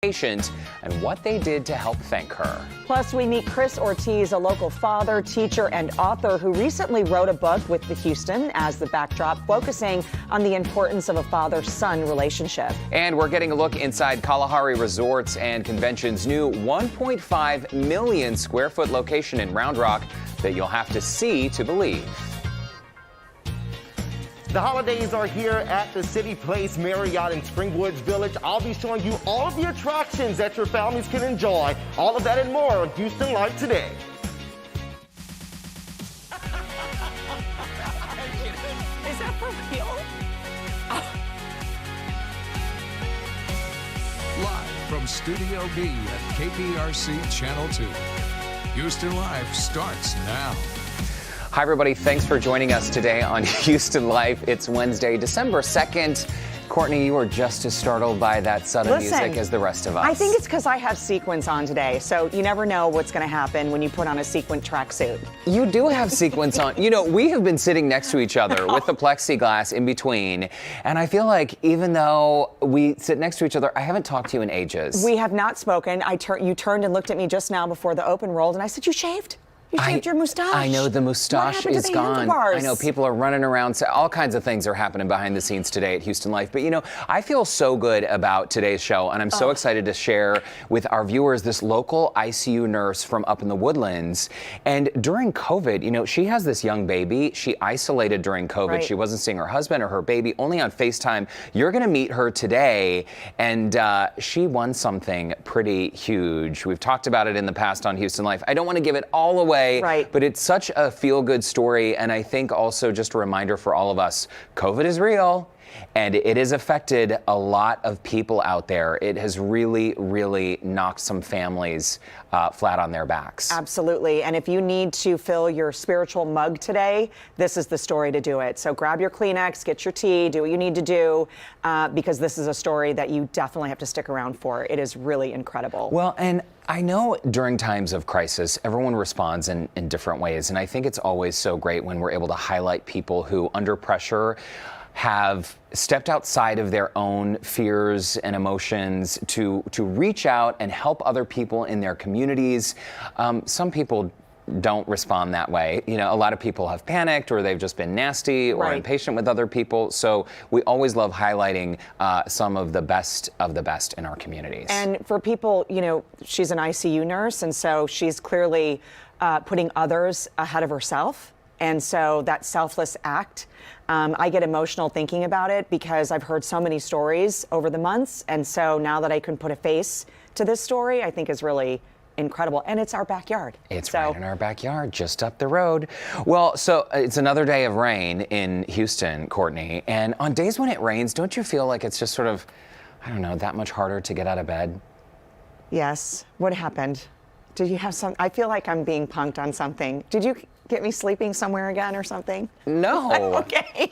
patient and what they did to help thank her. Plus, we meet Chris Ortiz, a local father, teacher, and author who recently wrote a book with the Houston as the backdrop, focusing on the importance of a father-son relationship. And we're getting a look inside Kalahari Resorts and Convention's new 1.5 million square foot location in Round Rock that you'll have to see to believe. The holidays are here at the City Place Marriott in Springwoods Village. I'll be showing you all of the attractions that your families can enjoy. All of that and more on Houston Live today. Is that for real? Live from Studio B at KPRC Channel 2. Houston Live starts now. Hi, everybody. Thanks for joining us today on Houston Live. It's Wednesday, December 2nd. Courtney, you were just as startled by that sudden music as the rest of us. I think it's because I have sequins on today, so you never know what's going to happen when you put on a sequin tracksuit. You do have sequins on. You know, we have been sitting next to each other with the plexiglass in between, and I feel like even though we sit next to each other, I haven't talked to you in ages. We have not spoken. You turned and looked at me just now before the open rolled, and I said, "You shaved? You shaved your mustache." I know, the mustache is gone. I know, people are running around. So all kinds of things are happening behind the scenes today at Houston Life. But, you know, I feel so good about today's show, and I'm so excited to share with our viewers this local ICU nurse from up in the Woodlands. And during COVID, you know, she has this young baby. She isolated during COVID. Right. She wasn't seeing her husband or her baby, only on FaceTime. You're going to meet her today, and she won something pretty huge. We've talked about it in the past on Houston Life. I don't want to give it all away. Right. But it's such a feel-good story, and I think also just a reminder for all of us, COVID is real, and it has affected a lot of people out there. It has really, really knocked some families flat on their backs. Absolutely. And if you need to fill your spiritual mug today, this is the story to do it. So grab your Kleenex, get your tea, do what you need to do, because this is a story that you definitely have to stick around for. It is really incredible. Well, and I know during times of crisis, everyone responds in different ways. And I think it's always so great when we're able to highlight people who, under pressure, have stepped outside of their own fears and emotions to reach out and help other people in their communities. Some people don't respond that way. You know, a lot of people have panicked, or they've just been nasty or impatient with other people. So we always love highlighting some of the best in our communities. And for people, you know, she's an ICU nurse, and so she's clearly putting others ahead of herself. And so that selfless act, I get emotional thinking about it because I've heard so many stories over the months. And so now that I can put a face to this story, I think is really incredible. And it's our backyard. It's right in our backyard, just up the road. Well, so it's another day of rain in Houston, Courtney. And on days when it rains, don't you feel like it's just sort of, I don't know, that much harder to get out of bed? Yes. What happened? Did you have some? I feel like I'm being punked on something. Did you get me sleeping somewhere again or something? No. Okay.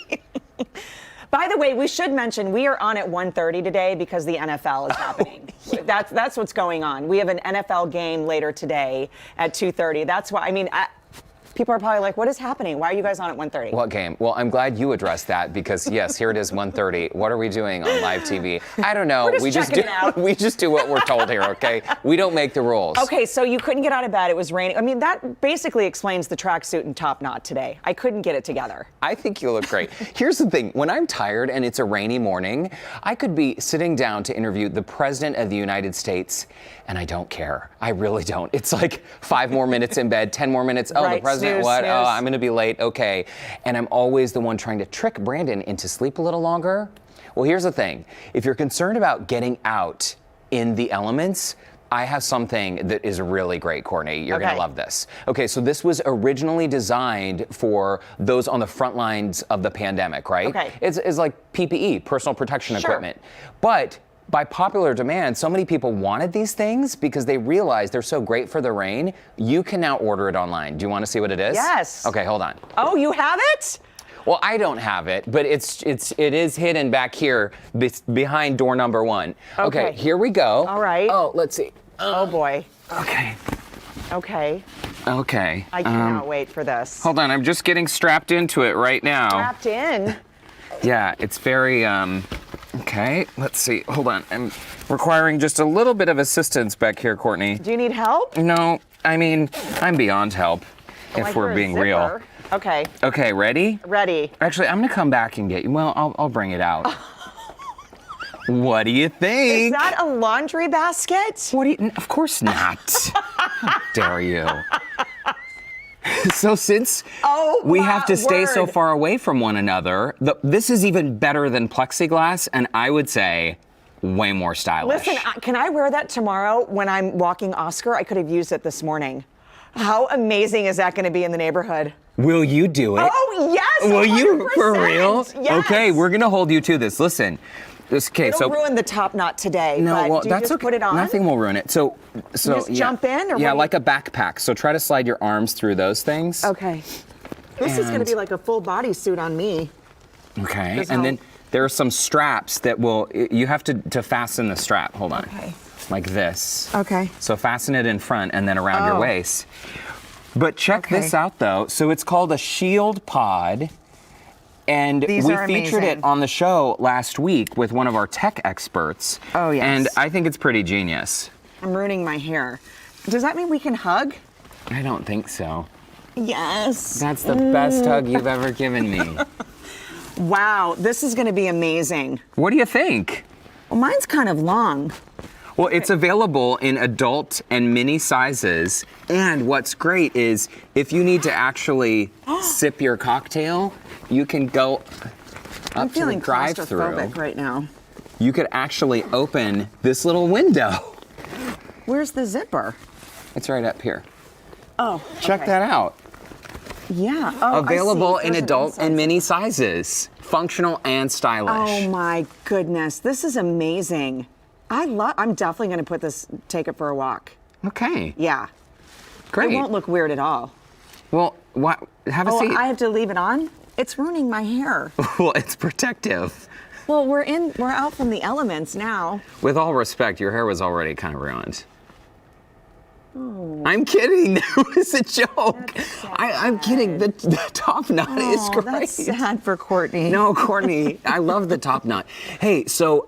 By the way, we should mention we are on at 1:30 today because the NFL is happening. That's what's going on. We have an NFL game later today at 2:30. That's why, I mean, people are probably like, what is happening? Why are you guys on at 1:30? What game? Well, I'm glad you addressed that because, yes, here it is, 1:30. What are we doing on live TV? I don't know. We just do what we're told here, okay? We don't make the rules. Okay, so you couldn't get out of bed. It was raining. I mean, that basically explains the tracksuit and top knot today. I couldn't get it together. I think you look great. Here's the thing. When I'm tired and it's a rainy morning, I could be sitting down to interview the President of the United States, and I don't care. I really don't. It's like 5 more minutes in bed, 10 more minutes. Oh, right. The President. Snooze, what? snooze. Oh, I'm going to be late. Okay. And I'm always the one trying to trick Brandon into sleep a little longer. Well, here's the thing. If you're concerned about getting out in the elements, I have something that is really great, Courtney. You're going to love this. Okay, so this was originally designed for those on the front lines of the pandemic, right? Okay. It's like PPE, personal protection equipment. But by popular demand, so many people wanted these things because they realized they're so great for the rain. You can now order it online. Do you want to see what it is? Yes. Okay, hold on. Oh, you have it? Well, I don't have it, but it is hidden back here behind door number 1. Okay, here we go. All right. Oh, let's see. Oh boy. Okay. Okay. Okay. I cannot wait for this. Hold on, I'm just getting strapped into it right now. Strapped in. Yeah, it's very Okay, let's see. Hold on. I'm requiring just a little bit of assistance back here, Courtney. Do you need help? No, I mean, I'm beyond help, I if hear we're a being real. zipper. Okay, Okay, ready? ready. Actually, I'm gonna come back and get you. Well, I'll bring it out. What do you Is think? that a laundry basket? What do you? Of course not. How dare you? So since Oh, we my have to stay so word. far away from one another, this is even better than plexiglass, and I would say way more stylish. Listen, can I wear that tomorrow when I'm walking Oscar? I could have used it this morning. How amazing is that going to be in the neighborhood? Will you do it? Oh, yes! Will you 100%. for real? Yes. Okay, we're gonna hold you to this. Listen. Okay, Don't ruin the top knot today. no, but well, do you that's just okay. put it on? Nothing will ruin it. So just yeah. jump in, or yeah, what do like a backpack. So try to slide your arms through those things. Okay. This is going to And- be like a full bodysuit on me. Okay, Does and then help. there are some straps that will. You have to fasten the strap. Hold on. Okay. Like this. Okay. So fasten it in front and then around your Oh. waist. But check Okay. this out though. So it's called a shield pod. And These we are featured it amazing. on the show last week with one of our tech experts. Oh, yes. And I think it's pretty genius. I'm ruining my hair. Does that mean we can hug? I don't think so. Yes. That's the best hug you've ever given me. Wow, this is going to be amazing. What do you think? Well, mine's kind of long. Well, it's available in adult and mini sizes. And what's great is if you need to actually sip your cocktail, you can go I'm up to the feeling drive-through. claustrophobic right now. You could actually open this little window. Where's the zipper? It's right up here. Oh, Check okay. that out. Yeah. Oh, I Available see. in There's an adult inside and zipper. mini sizes. Functional and stylish. Oh my goodness, this is amazing. I'm definitely going to take it for a walk. Okay, Yeah. great. It won't look weird at all. Well, have a Oh, seat. I have to leave it on? It's ruining my hair. Well, it's protective. Well, we're out from the elements now. With all respect, your hair was already kind of ruined. I'm kidding. That was a joke. I'm kidding. The top knot is Oh, great. that's sad for Courtney. No, Courtney, I love the top knot. Hey, so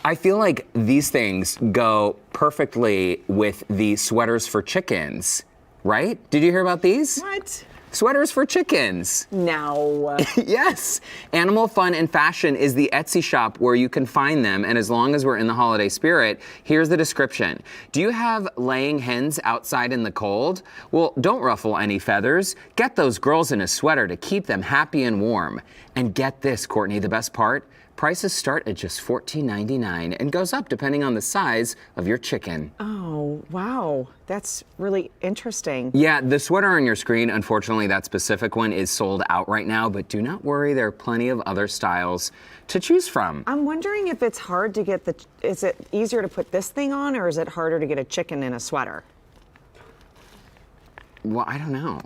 I feel like these things go perfectly with the sweaters for chickens, right? Did you hear about these? What? Sweaters for chickens. No. Yes. Animal Fun and Fashion is the Etsy shop where you can find them. And as long as we're in the holiday spirit, here's the description. Do you have laying hens outside in the cold? Well, don't ruffle any feathers. Get those girls in a sweater to keep them happy and warm. And get this, Courtney, the best part? Prices start at just $14.99 and goes up depending on the size of your chicken. Oh, wow. That's really interesting. Yeah, the sweater on your screen, unfortunately, that specific one is sold out right now, but do not worry, there are plenty of other styles to choose from. I'm wondering if it's hard to get is it easier to put this thing on, or is it harder to get a chicken in a sweater? Well, I don't know.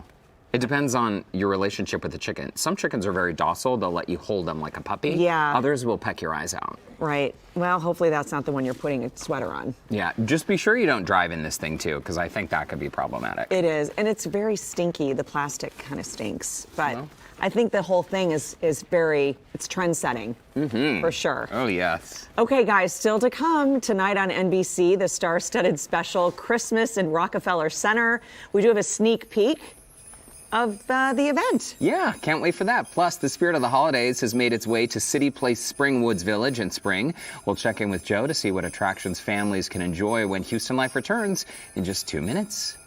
It depends on your relationship with the chicken. Some chickens are very docile. They'll let you hold them like a puppy. Yeah. Others will peck your eyes out. Right. Well, hopefully that's not the one you're putting a sweater on. Yeah, just be sure you don't drive in this thing too, because I think that could be problematic. It is, and it's very stinky. The plastic kind of stinks, but Well. I think the whole thing is it's trend-setting, for sure. Oh, yes. Okay, guys, still to come tonight on NBC, the star-studded special Christmas in Rockefeller Center. We do have a sneak peek of the event. Yeah, can't wait for that. Plus, the spirit of the holidays has made its way to City Place Springwoods Village in spring. We'll check in with Joe to see what attractions families can enjoy when Houston Life returns in just 2 minutes.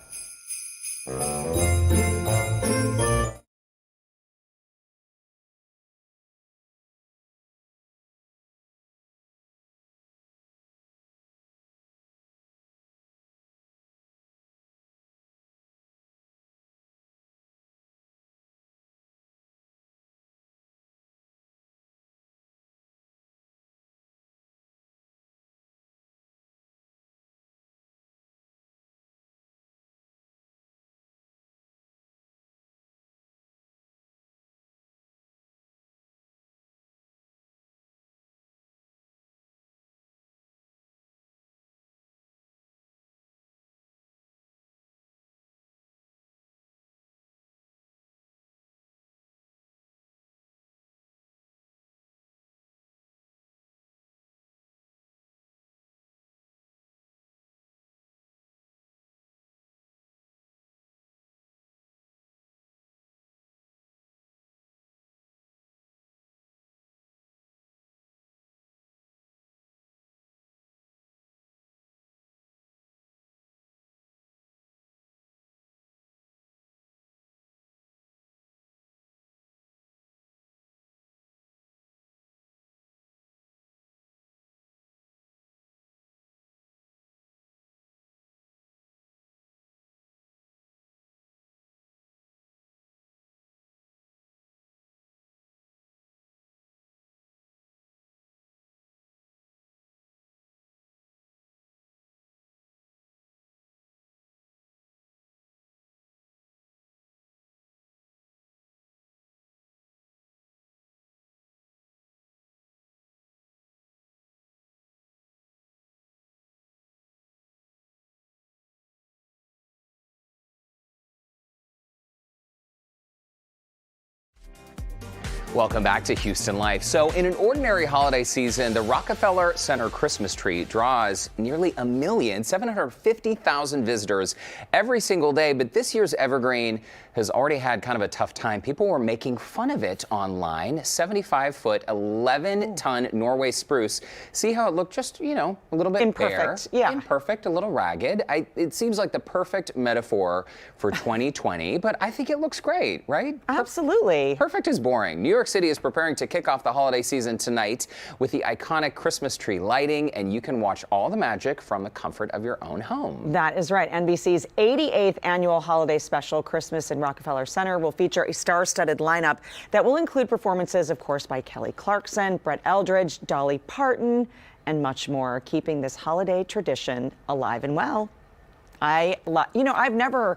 Welcome back to Houston Life. So in an ordinary holiday season, the Rockefeller Center Christmas tree draws nearly 1,750,000 visitors every single day. But this year's evergreen has already had kind of a tough time. People were making fun of it online. 75-foot, 11-ton Norway spruce. See how it looked just, you know, a little bit imperfect. bare. Yeah. Imperfect, a little ragged. It seems like the perfect metaphor for 2020, but I think it looks great, right? Absolutely. Perfect is boring. New York City is preparing to kick off the holiday season tonight with the iconic Christmas tree lighting, and you can watch all the magic from the comfort of your own home. That is right. NBC's 88th annual holiday special, Christmas in Rockefeller Center, will feature a star-studded lineup that will include performances, of course, by Kelly Clarkson, Brett Eldridge, Dolly Parton, and much more, keeping this holiday tradition alive and well. I've never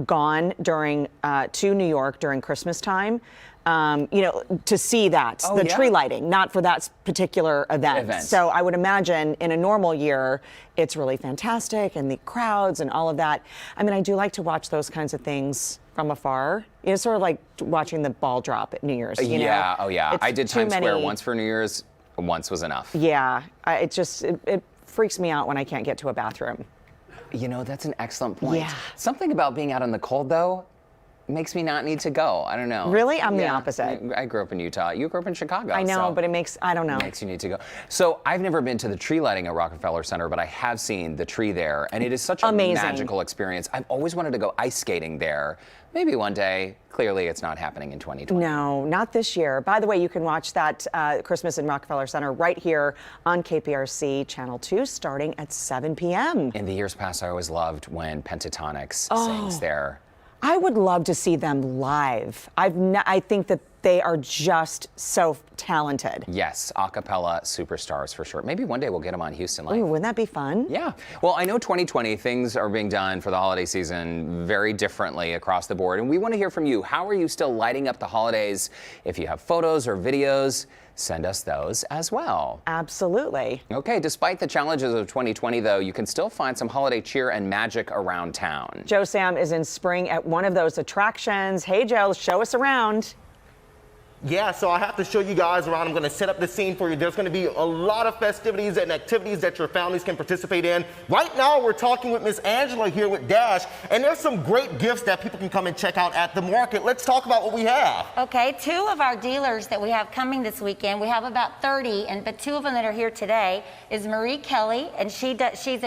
gone to New York during Christmas time, to see that, the tree lighting, not for that particular event. So I would imagine in a normal year, it's really fantastic, and the crowds and all of that. I mean, I do like to watch those kinds of things from afar. It's sort of like watching the ball drop at New Year's. You know? Oh yeah. It's I did Times Square many. once for New Year's. Once was enough. Yeah, it freaks me out when I can't get to a bathroom. You know, that's an excellent point. Yeah. Something about being out in the cold, though, makes me not need to go. I don't know. Really? I'm the opposite. I grew up in Utah. You grew up in Chicago. I know, so but I don't know. It makes you need to go. So I've never been to the tree lighting at Rockefeller Center, but I have seen the tree there, and it is such a amazing, magical experience. I've always wanted to go ice skating there. Maybe one day. Clearly, it's not happening in 2020. No, not this year. By the way, you can watch that Christmas in Rockefeller Center right here on KPRC Channel 2 starting at 7 p.m. In the years past, I always loved when Pentatonics sings there. I would love to see them live. I think that they are just so talented. Yes, a cappella superstars for sure. Maybe one day we'll get them on Houston Life. Ooh, wouldn't that be fun? Yeah. Well, I know 2020, things are being done for the holiday season very differently across the board. And we want to hear from you. How are you still lighting up the holidays? If you have photos or videos, send us those as well. Absolutely. Okay, despite the challenges of 2020, though, you can still find some holiday cheer and magic around town. Joe Sam is in spring at one of those attractions. Hey, Joe, show us around. Yeah, so I have to show you guys around. I'm going to set up the scene for you. There's going to be a lot of festivities and activities that your families can participate in. Right now, we're talking with Miss Angela here with Dash, and there's some great gifts that people can come and check out at the market. Let's talk about what we have. Okay, two of our dealers that we have coming this weekend, we have about 30, but two of them that are here today is Marie Kelly, and she's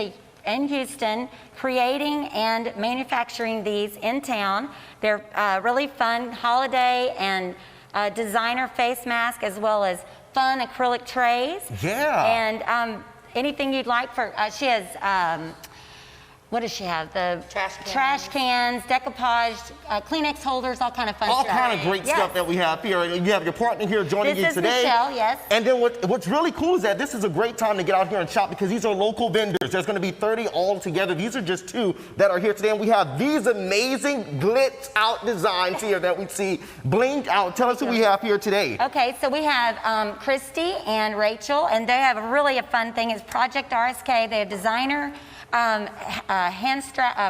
in Houston, creating and manufacturing these in town. They're really fun holiday and designer face mask, as well as fun acrylic trays. Yeah. And anything you'd like for, she has, what does she have? The trash cans, decoupage, Kleenex holders, all kind of fun stuff. All kind of great stuff that we have here. And you have your partner here joining you today. This is Michelle, yes. And then what's really cool is that this is a great time to get out here and shop because these are local vendors. There's going to be 30 all together. These are just two that are here today. And we have these amazing glitz out designs here that we see blinged out. Tell us who we have here today. Okay, so we have Christy and Rachel, and they have a fun thing. It's Project RSK. They have designer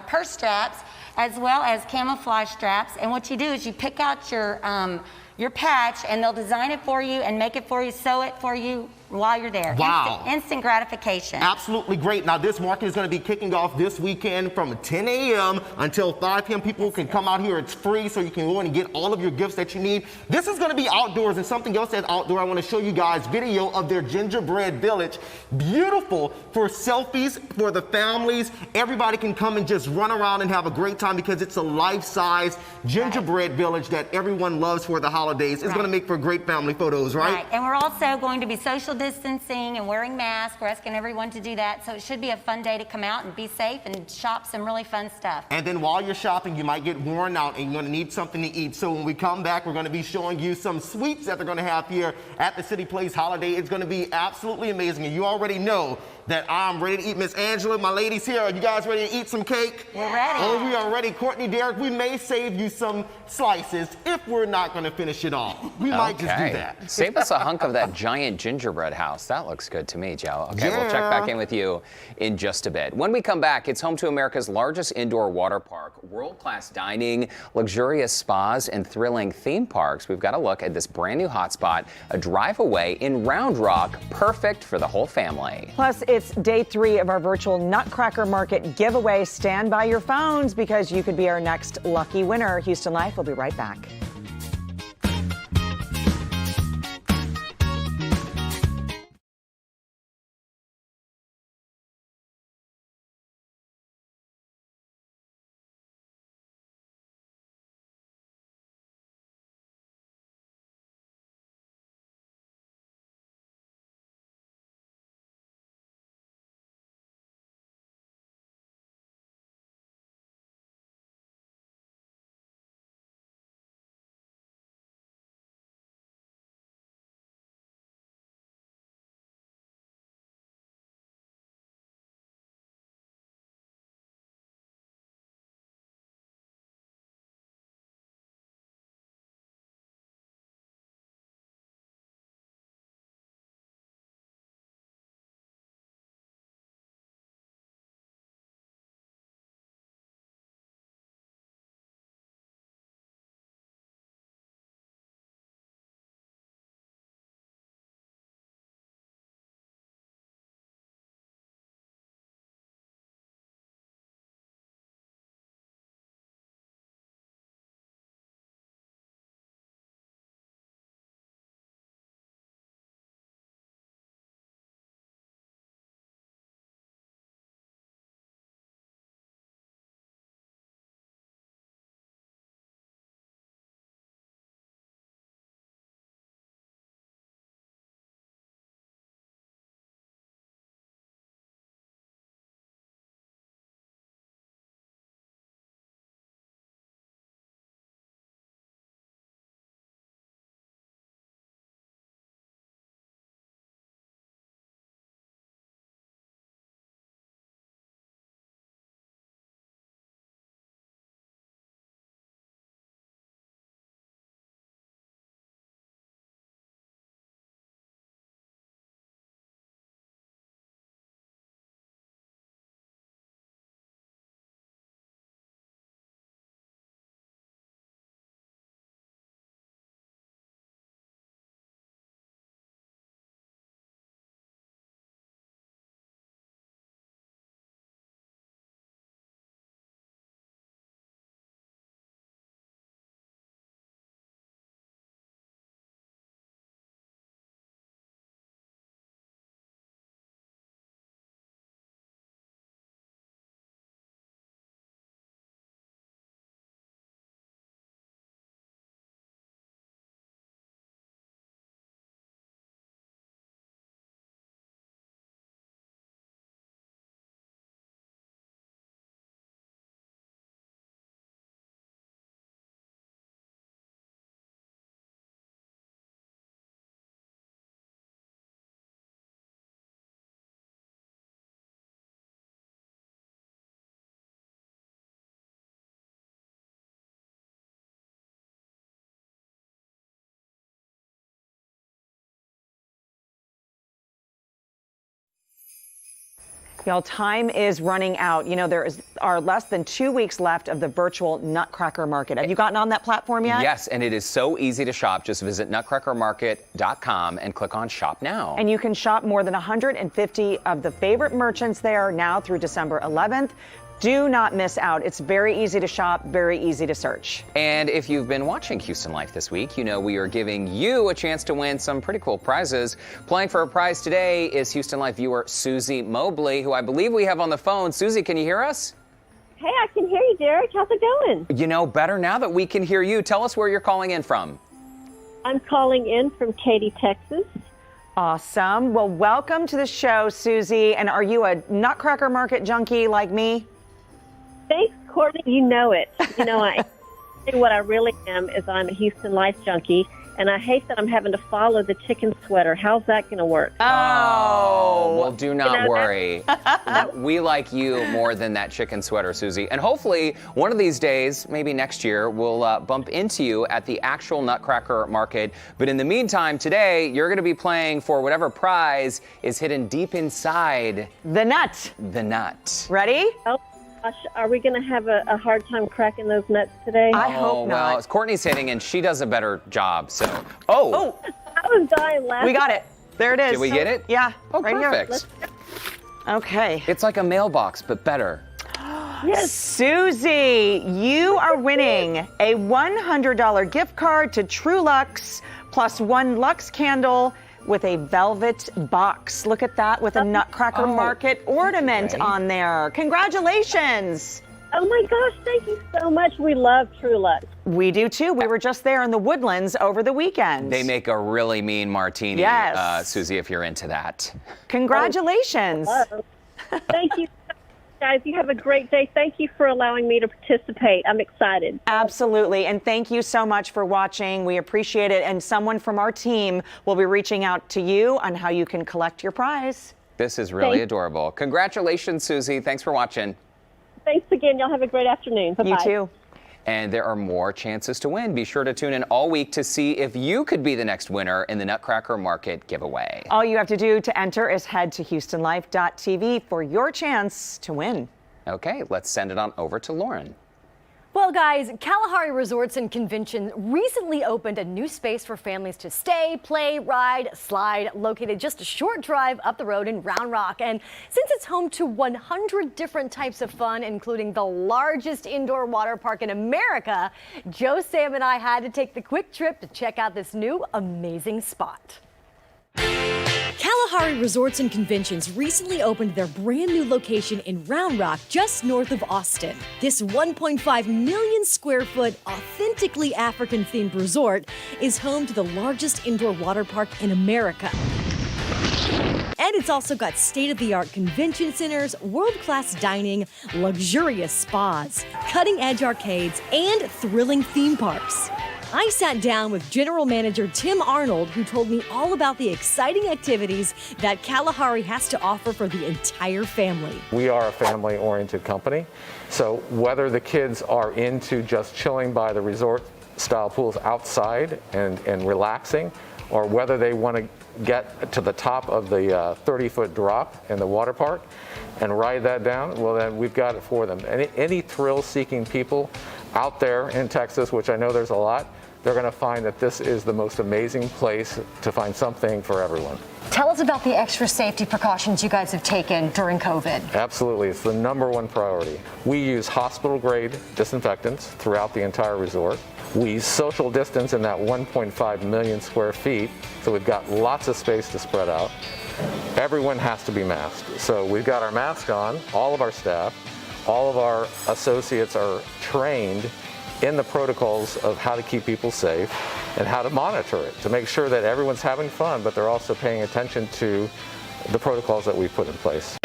purse straps, as well as camouflage straps. And what you do is you pick out your patch, and they'll design it for you and make it for you, sew it for you while you're there. Wow. Instant gratification. Absolutely great. Now, this market is going to be kicking off this weekend from 10 a.m. until 5 p.m. People can come out here. It's free, so you can go in and get all of your gifts that you need. This is going to be outdoors, and something else that's outdoor. I want to show you guys video of their gingerbread village. Beautiful for selfies, for the families. Everybody can come and just run around and have a great time because it's a life-size gingerbread village that everyone loves for the holidays. It's going to make for great family photos, right? And we're also going to be social distancing and wearing masks. We're asking everyone to do that. So it should be a fun day to come out and be safe and shop some really fun stuff. And then while you're shopping, you might get worn out and you're going to need something to eat. So when we come back, we're going to be showing you some sweets that they're going to have here at the City Place holiday. It's going to be absolutely amazing. And you already know that I'm ready to eat. Miss Angela, my ladies here, are you guys ready to eat some cake? We're ready. Oh, we are ready. Courtney, Derek, we may save you some slices if we're not going to finish it all. We might just do that. Save us a hunk of that giant gingerbread house. That looks good to me, Joe. Okay, we'll check back in with you in just a bit. When we come back, it's home to America's largest indoor water park, world-class dining, luxurious spas, and thrilling theme parks. We've got a look at this brand new hotspot, a drive away in Round Rock, perfect for the whole family. Plus, it's day 3 of our virtual Nutcracker Market giveaway. Stand by your phones because you could be our next lucky winner. Houston Life will be right back. Y'all, time is running out. You know, are less than 2 weeks left of the virtual Nutcracker Market. Have you gotten on that platform yet? Yes, and it is so easy to shop. Just visit nutcrackermarket.com and click on Shop Now. And you can shop more than 150 of the favorite merchants there now through December 11th. Do not miss out. It's very easy to shop, very easy to search. And if you've been watching Houston Life this week, you know we are giving you a chance to win some pretty cool prizes. Playing for a prize today is Houston Life viewer Susie Mobley, who I believe we have on the phone. Susie, can you hear us? Hey, I can hear you, Derek. How's it going? You know, better now that we can hear you. Tell us where you're calling in from. I'm calling in from Katy, Texas. Awesome. Well, welcome to the show, Susie. And are you a Nutcracker Market junkie like me? Thanks, Courtney. You know it. You know, what I really am is I'm a Houston Life junkie, and I hate that I'm having to follow the chicken sweater. How's that going to work? Oh, well, do not You know, worry. We like you more than that chicken sweater, Susie. And hopefully, one of these days, maybe next year, we'll bump into you at the actual Nutcracker Market. But in the meantime, today, you're going to be playing for whatever prize is hidden deep inside The nut. the nut. Ready? Oh, gosh, are we going to have a hard time cracking those nuts today? I hope well, not. Courtney's hitting, and she does a better job, so. Oh, I was dying laughing. We got it. There it is. did we get it? Yeah. Oh, right perfect. here. Okay. It's like a mailbox, but better. Yes. Susie, you are winning a $100 gift card to True Luxe plus 1 Luxe candle with a velvet box. Look at that, with a Nutcracker Market ornament right. on there. Congratulations. Oh my gosh, thank you so much. We love True Luxe. We do too. We were just there in the Woodlands over the weekend. They make a really mean martini, Yes. Susie, if you're into that. Congratulations. Thank you, guys. You have a great day. Thank you for allowing me to participate. I'm excited. Absolutely. And thank you so much for watching. We appreciate it. And someone from our team will be reaching out to you on how you can collect your prize. This is really Thanks. adorable. Congratulations, Susie. Thanks for watching. Thanks again. Y'all have a great afternoon. Bye-bye. You too. And there are more chances to win. Be sure to tune in all week to see if you could be the next winner in the Nutcracker Market giveaway. All you have to do to enter is head to HoustonLife.tv for your chance to win. Okay, let's send it on over to Lauren. Well, guys, Kalahari Resorts and Convention recently opened a new space for families to stay, play, ride, slide, located just a short drive up the road in Round Rock. And since it's home to 100 different types of fun, including the largest indoor water park in America, Joe, Sam, and I had to take the quick trip to check out this new amazing spot. Kalahari Resorts and Conventions recently opened their brand new location in Round Rock, just north of Austin. This 1.5 million square foot, authentically African themed resort is home to the largest indoor water park in America. And it's also got state-of-the-art convention centers, world-class dining, luxurious spas, cutting-edge arcades, and thrilling theme parks. I sat down with General Manager Tim Arnold, who told me all about the exciting activities that Kalahari has to offer for the entire family. We are a family-oriented company, so whether the kids are into just chilling by the resort-style pools outside and relaxing, or whether they want to get to the top of the 30-foot drop in the water park and ride that down, well, then we've got it for them. Any thrill-seeking people out there in Texas, which I know there's a lot, they're going to find that this is the most amazing place to find something for everyone. Tell us about the extra safety precautions you guys have taken during COVID. Absolutely, it's the #1 priority. We use hospital-grade disinfectants throughout the entire resort. We social distance in that 1.5 million square feet, so we've got lots of space to spread out. Everyone has to be masked. So we've got our mask on, all of our staff, all of our associates are trained in the protocols of how to keep people safe and how to monitor it to make sure that everyone's having fun, but they're also paying attention to the protocols that we've put in place.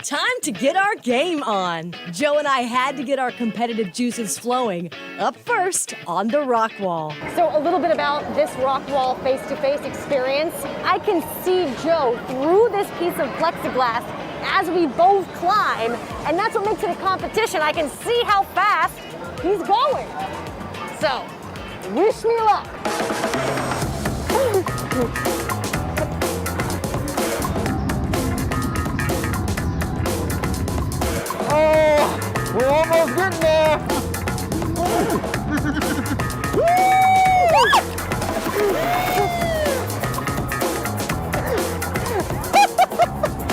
Time to get our game on. Joe and I had to get our competitive juices flowing. Up first on the rock wall. So a little bit about this rock wall face-to-face experience. I can see Joe through this piece of plexiglass as we both climb, and that's what makes it a competition. I can see how fast he's going. So, wish me luck. Oh, we're almost getting there.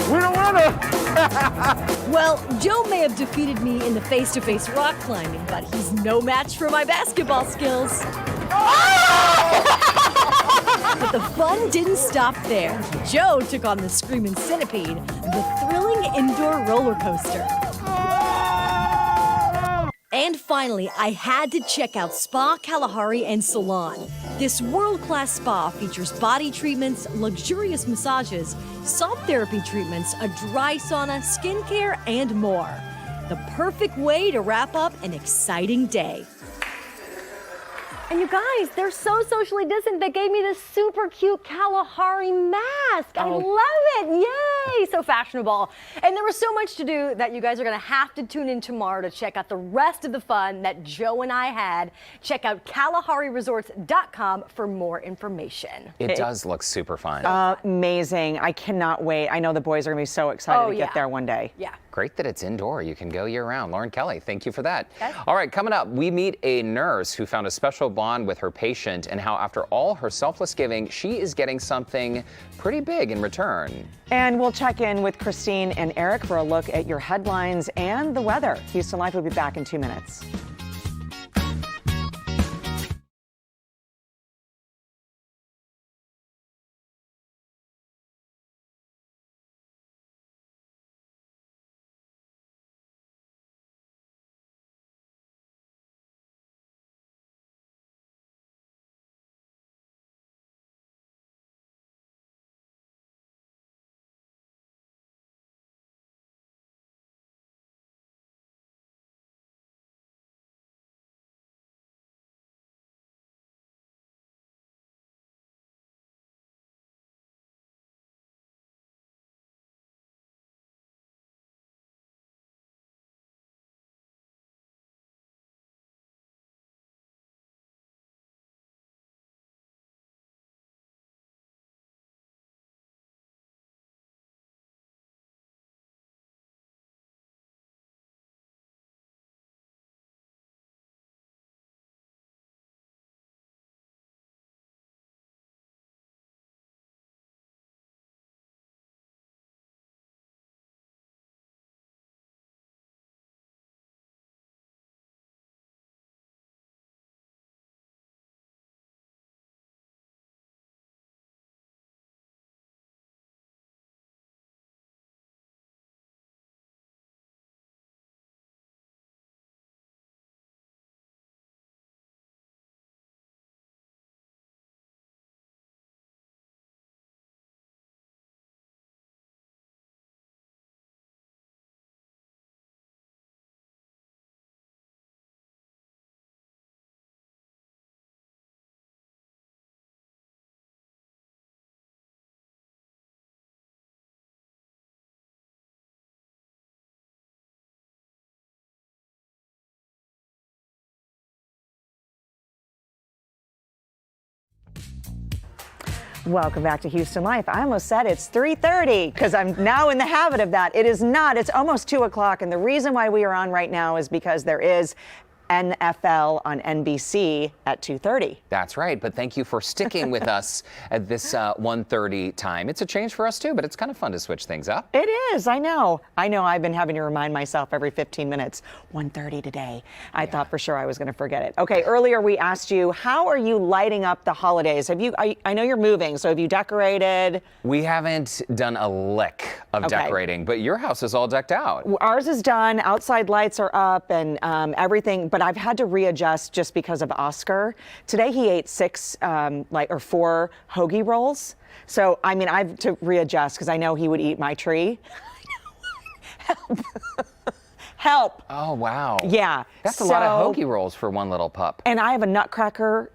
We're the winner. Well, Joe may have defeated me in the face-to-face rock climbing, but he's no match for my basketball skills. But the fun didn't stop there. Joe took on the Screamin' Centipede, the thrilling indoor roller coaster. And finally, I had to check out Spa Kalahari and Salon. This world-class spa features body treatments, luxurious massages, salt therapy treatments, a dry sauna, skincare, and more. The perfect way to wrap up an exciting day. And you guys, they're so socially distant. They gave me this super cute Kalahari mask. I love it. Yay. So fashionable. And there was so much to do that you guys are going to have to tune in tomorrow to check out the rest of the fun that Joe and I had. Check out KalahariResorts.com for more information. It does look super fun. Amazing. I cannot wait. I know the boys are going to be so excited to get there one day. Yeah. Great that it's indoor. You can go year round. Lauren Kelly, thank you for that. All right, coming up, we meet a nurse who found a special bond with her patient and how after all her selfless giving, she is getting something pretty big in return. And we'll check in with Christine and Eric for a look at your headlines and the weather. Houston Life will be back in 2 minutes. Welcome back to Houston Life. I almost said it's 3:30 because I'm now in the habit of that. It is not. It's almost 2 o'clock. And the reason why we are on right now is because there is NFL on NBC at 2:30. That's right, but thank you for sticking with us at this 1:30 time. It's a change for us too, but it's kind of fun to switch things up. It is, I know. I've been having to remind myself every 15 minutes, 1:30 today. I thought for sure I was going to forget it. Okay, earlier we asked you, how are you lighting up the holidays? I know you're moving, so have you decorated? We haven't done a lick of decorating, but your house is all decked out. Ours is done, outside lights are up and everything, but I've had to readjust just because of Oscar. Today he ate 4 hoagie rolls. So, I mean, I've to readjust because I know he would eat my tree. Help. Help. Oh, wow. Yeah. That's a lot of hoagie rolls for one little pup. And I have a Nutcracker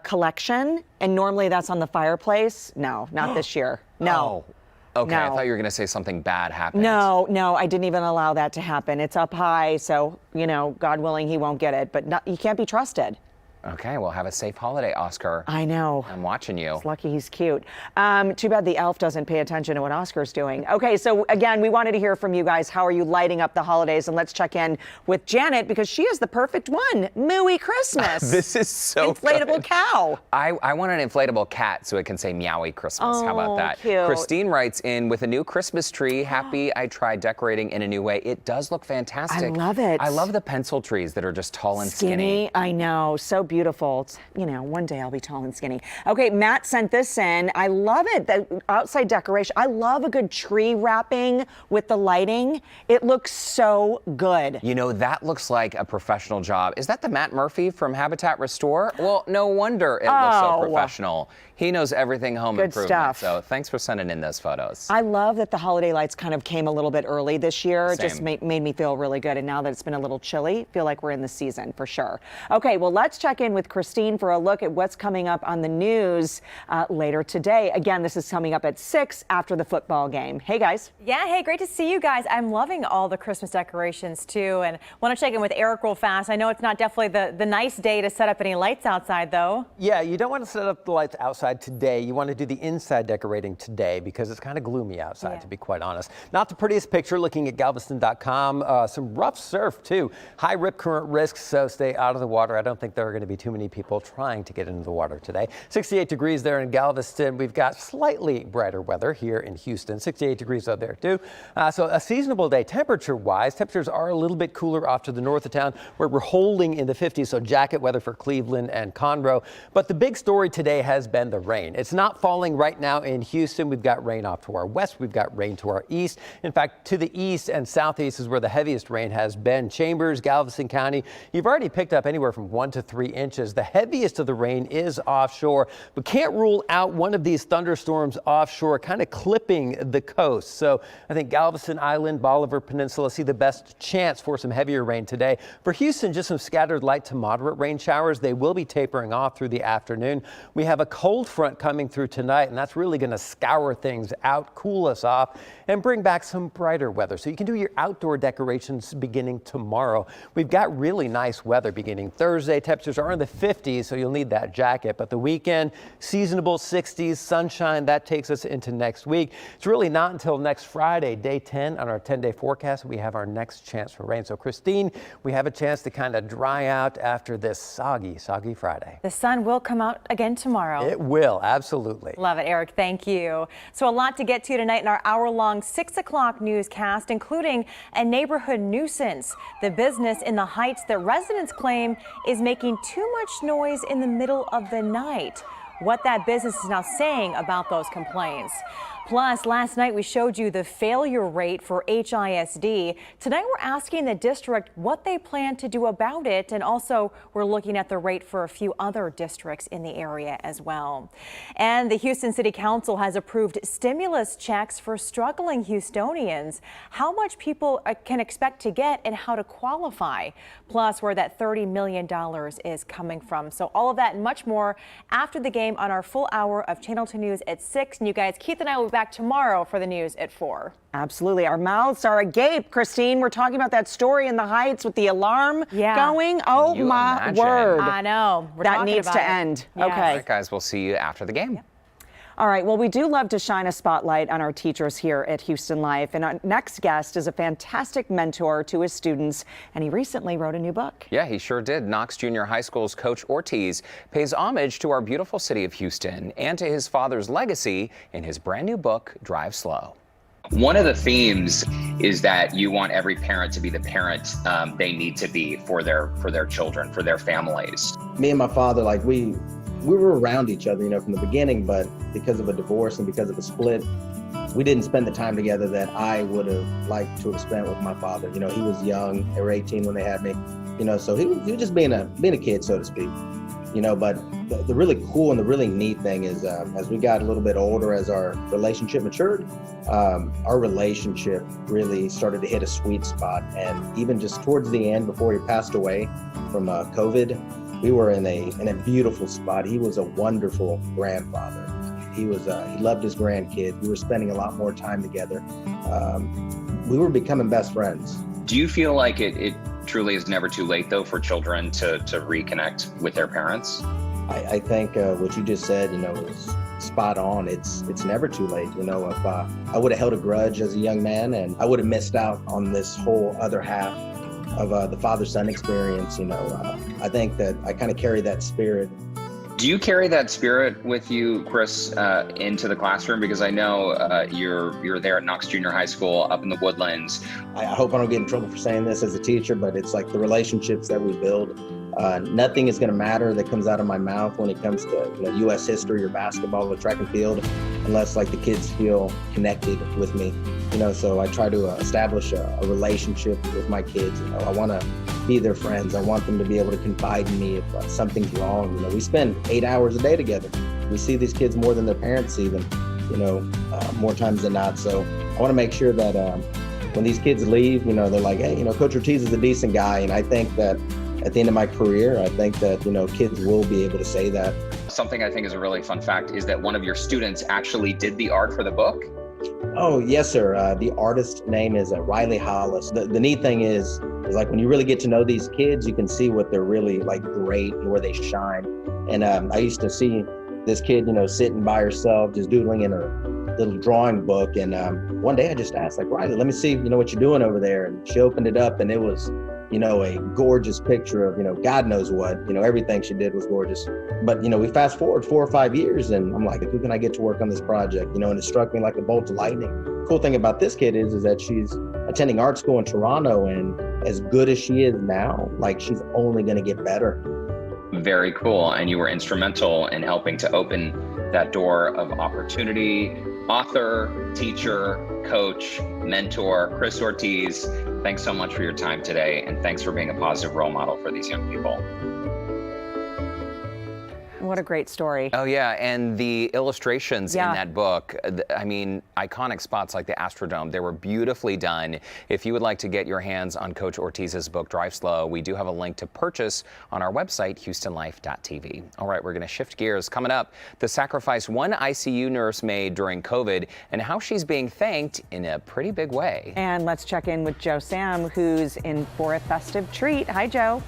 collection, and normally that's on the fireplace. No, not this year. No. Oh. Okay, No. I thought you were going to say something bad happened. No, I didn't even allow that to happen. It's up high, so, God willing, he won't get it. But he can't be trusted. Okay, well, have a safe holiday, Oscar. I know. I'm watching you. It's lucky he's cute. Too bad the elf doesn't pay attention to what Oscar's doing. Okay, so again, we wanted to hear from you guys. How are you lighting up the holidays? And let's check in with Janet because she is the perfect one. Mooey Christmas. This is so Inflatable good. cow. I want an inflatable cat so it can say meowy Christmas. How about that? Cute. Christine writes in with a new Christmas tree. Happy I tried decorating in a new way. It does look fantastic. I love it. I love the pencil trees that are just tall and skinny. I know. So beautiful. It's, one day I'll be tall and skinny. Okay, Matt sent this in. I love it. The outside decoration. I love a good tree wrapping with the lighting. It looks so good. That looks like a professional job. Is that the Matt Murphy from Habitat Restore? Well, no wonder it looks so professional. He knows everything home Good improvement. stuff. So thanks for sending in those photos. I love that the holiday lights kind of came a little bit early this year. It just Same. made me feel really good. And now that it's been a little chilly, I feel like we're in the season for sure. Okay, well, let's check check in with Christine for a look at what's coming up on the news later today. Again, this is coming up at 6 after the football game. Hey, guys. Yeah, hey, great to see you guys. I'm loving all the Christmas decorations, too, and want to check in with Eric real fast. I know it's not definitely the nice day to set up any lights outside, though. Yeah, you don't want to set up the lights outside today. You want to do the inside decorating today because it's kind of gloomy outside, to be quite honest. Not the prettiest picture looking at Galveston.com. Some rough surf, too. High rip current risks, so stay out of the water. I don't think there are going to be too many people trying to get into the water today. 68 degrees there in Galveston. We've got slightly brighter weather here in Houston. 68 degrees out there, too. So a seasonable day temperature-wise. Temperatures are a little bit cooler off to the north of town where we're holding in the 50s, so jacket weather for Cleveland and Conroe. But the big story today has been the rain. It's not falling right now in Houston. We've got rain off to our west. We've got rain to our east. In fact, to the east and southeast is where the heaviest rain has been. Chambers, Galveston County, you've already picked up anywhere from 1 to 3 inches. The heaviest of the rain is offshore, but can't rule out one of these thunderstorms offshore, kind of clipping the coast. So I think Galveston Island, Bolivar Peninsula see the best chance for some heavier rain today. For Houston, just some scattered light to moderate rain showers. They will be tapering off through the afternoon. We have a cold front coming through tonight, and that's really going to scour things out, cool us off, and bring back some brighter weather. So you can do your outdoor decorations beginning tomorrow. We've got really nice weather beginning Thursday. Temperatures are in the 50s, so you'll need that jacket. But the weekend, seasonable 60s, sunshine, that takes us into next week. It's really not until next Friday, day 10 on our 10-day forecast, we have our next chance for rain. So Christine, we have a chance to kind of dry out after this soggy Friday. The sun will come out again tomorrow. It will, absolutely. Love it, Eric. Thank you. So a lot to get to tonight in our hour-long 6 o'clock newscast, including a neighborhood nuisance, the business in the Heights that residents claim is making too much noise in the middle of the night. What that business is now saying about those complaints. Plus, last night we showed you the failure rate for HISD. Tonight we're asking the district what they plan to do about it, and also we're looking at the rate for a few other districts in the area as well. And the Houston City Council has approved stimulus checks for struggling Houstonians. How much people can expect to get and how to qualify, plus where that $30 million is coming from. So all of that and much more after the game on our full hour of Channel 2 News at 6. And you guys, Keith and I will be back tomorrow for the news at 4. Absolutely. Our mouths are agape, Christine. We're talking about that story in the Heights with the alarm going. Oh, my word. I know. That needs to end. Yes. Okay. All right, guys, we'll see you after the game. All right. Well, we do love to shine a spotlight on our teachers here at Houston Life. And our next guest is a fantastic mentor to his students, and he recently wrote a new book. Yeah, he sure did. Knox Junior High School's Coach Ortiz pays homage to our beautiful city of Houston and to his father's legacy in his brand new book, Drive Slow. One of the themes is that you want every parent to be the parent they need to be for their children, for their families. Me and my father, like we were around each other, from the beginning, but because of a divorce and because of a split, we didn't spend the time together that I would have liked to have spent with my father. He was young. They were 18 when they had me, so he was just being a kid, so to speak. But the really cool and the really neat thing is as we got a little bit older, as our relationship matured, our relationship really started to hit a sweet spot. And even just towards the end, before he passed away from COVID, we were in a beautiful spot. He was a wonderful grandfather. He loved his grandkids. We were spending a lot more time together. We were becoming best friends. Do you feel like it truly is never too late, though, for children to reconnect with their parents? I think what you just said, is spot on. It's never too late. If I would have held a grudge as a young man, and I would have missed out on this whole other half of the father-son experience, I think that I kind of carry that spirit. Do you carry that spirit with you, Chris, into the classroom? Because I know you're there at Knox Junior High School up in the Woodlands. I hope I don't get in trouble for saying this as a teacher, but it's like the relationships that we build. Nothing is going to matter that comes out of my mouth when it comes to U.S. history or basketball or track and field, unless the kids feel connected with me. So I try to establish a relationship with my kids. I want to be their friends. I want them to be able to confide in me if something's wrong. We spend 8 hours a day together. We see these kids more than their parents see them, more times than not. So I want to make sure that when these kids leave, they're like, hey, Coach Ortiz is a decent guy. And I think that at the end of my career, I think that, you know, kids will be able to say that. Something I think is a really fun fact is that one of your students actually did the art for the book. Oh, yes, sir. The artist's name is Riley Hollis. The neat thing is like when you really get to know these kids, you can see what they're really like great and where they shine. And I used to see this kid, you know, sitting by herself, just doodling in her little drawing book. And one day I just asked, like, Riley, let me see, you know, what you're doing over there. And she opened it up, and it was, you know, a gorgeous picture of, you know, God knows what, you know, everything she did was gorgeous. But, you know, we fast forward 4 or 5 years, and I'm like, who can I get to work on this project? You know, and it struck me like a bolt of lightning. Cool thing about this kid is that she's attending art school in Toronto, and as good as she is now, like, she's only going to get better. Very cool. And you were instrumental in helping to open that door of opportunity. Author, teacher, coach, mentor, Chris Ortiz, thanks so much for your time today, and thanks for being a positive role model for these young people. What a great story. Oh yeah, and the illustrations in that book, I mean, iconic spots like the Astrodome, they were beautifully done. If you would like to get your hands on Coach Ortiz's book, Drive Slow, we do have a link to purchase on our website, HoustonLife.tv. All right, we're going to shift gears. Coming up, the sacrifice one ICU nurse made during COVID and how she's being thanked in a pretty big way. And let's check in with Joe Sam, who's in for a festive treat. Hi, Joe.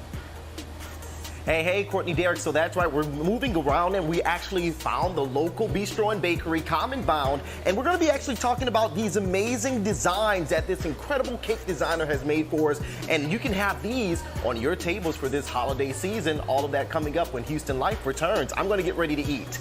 Hey, Courtney, Derek, so that's right, we're moving around and we actually found the local bistro and bakery, Common Bound, and we're going to be actually talking about these amazing designs that this incredible cake designer has made for us, and you can have these on your tables for this holiday season. All of that coming up when Houston Life returns. I'm going to get ready to eat.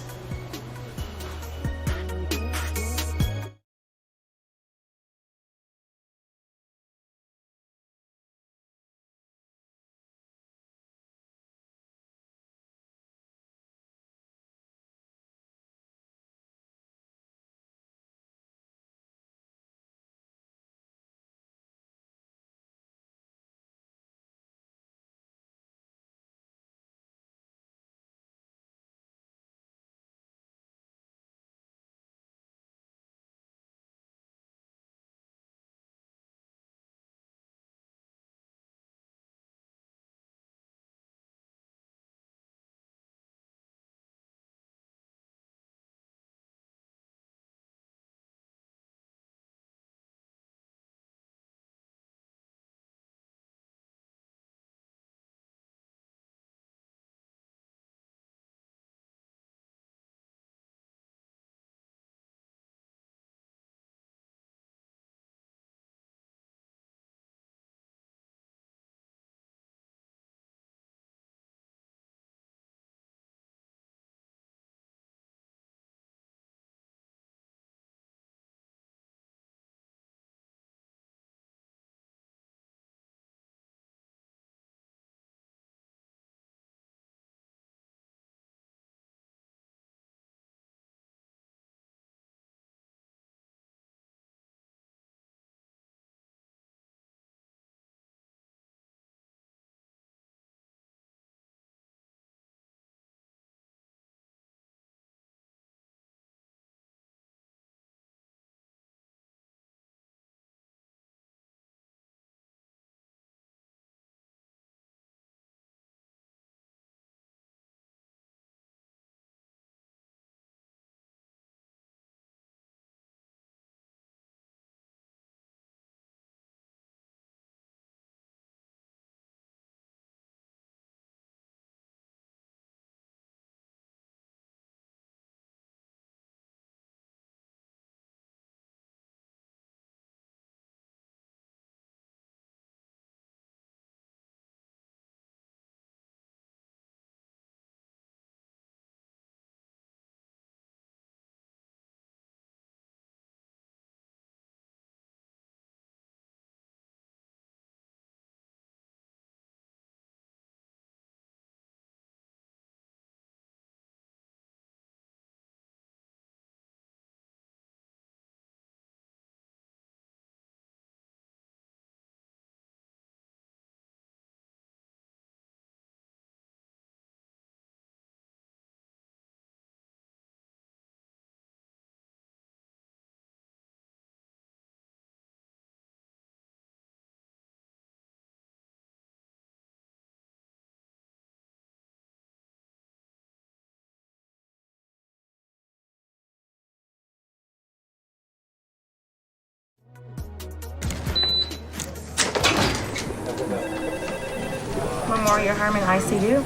Memorial Hermann ICU.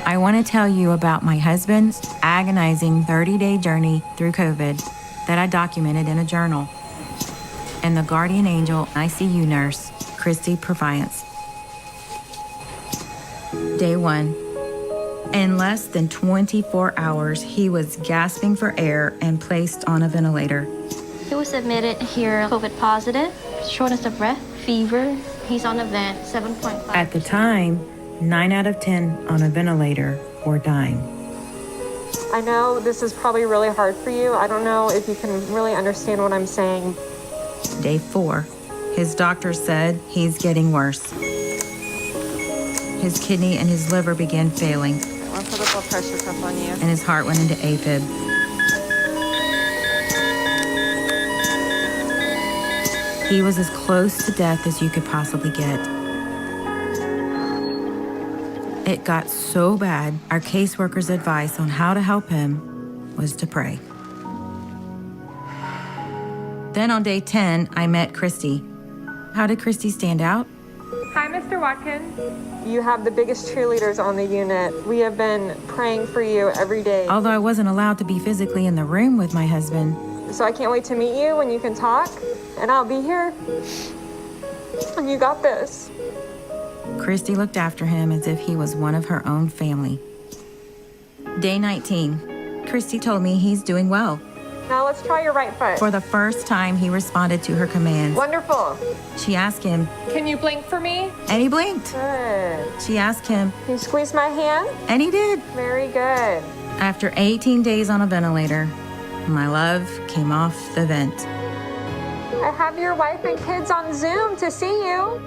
I want to tell you about my husband's agonizing 30-day journey through COVID that I documented in a journal, and the guardian angel ICU nurse, Christy Proviance. Day 1. In less than 24 hours, he was gasping for air and placed on a ventilator. He was admitted here COVID positive, shortness of breath, fever. He's on a vent, 7.5. At the time, 9 out of 10 on a ventilator were dying. I know this is probably really hard for you. I don't know if you can really understand what I'm saying. Day 4, his doctor said he's getting worse. His kidney and his liver began failing. I want to put a blood pressure cuff on you. And his heart went into AFib. He was as close to death as you could possibly get. It got so bad, our caseworker's advice on how to help him was to pray. Then on day 10, I met Christy. How did Christy stand out? Hi, Mr. Watkins. You have the biggest cheerleaders on the unit. We have been praying for you every day. Although I wasn't allowed to be physically in the room with my husband. So I can't wait to meet you when you can talk, and I'll be here. And you got this. Christy looked after him as if he was one of her own family. Day 19, Christy told me he's doing well. Now let's try your right foot. For the first time, he responded to her commands. Wonderful. She asked him, Can you blink for me? And he blinked. Good. She asked him, Can you squeeze my hand? And he did. Very good. After 18 days on a ventilator, my love came off the vent. I have your wife and kids on Zoom to see you.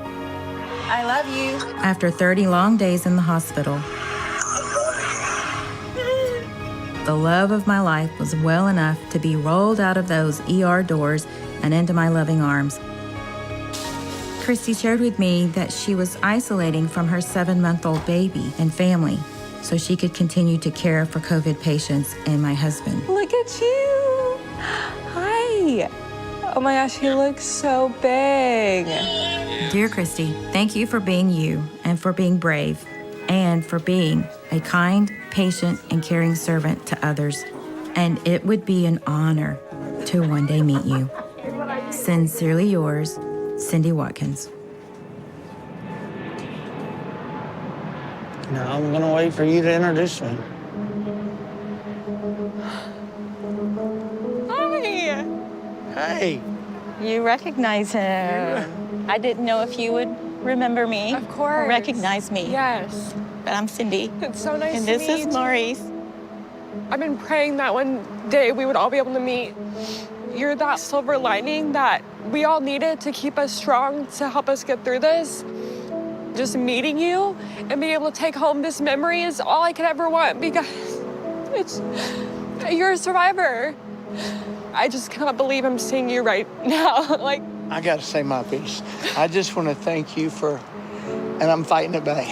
I love you. After 30 long days in the hospital, the love of my life was well enough to be rolled out of those ER doors and into my loving arms. Christy shared with me that she was isolating from her 7-month-old baby and family so she could continue to care for COVID patients and my husband. Look at you. Hi. Oh my gosh, he looks so big. Dear Christy, thank you for being you and for being brave and for being a kind, patient, and caring servant to others. And it would be an honor to one day meet you. Sincerely yours, Cindy Watkins. Now I'm gonna wait for you to introduce me. Hi. Hey. You recognize him. I didn't know if you would remember me. Of course. Or recognize me. Yes. But I'm Cindy. It's so nice and to this meet is you. Maurice. I've been praying that one day we would all be able to meet. You're that silver lining that we all needed to keep us strong, to help us get through this. Just meeting you and being able to take home this memory is all I could ever want because you're a survivor. I just cannot believe I'm seeing you right now. Like, I gotta say my piece. I just want to thank you for, and I'm fighting it back.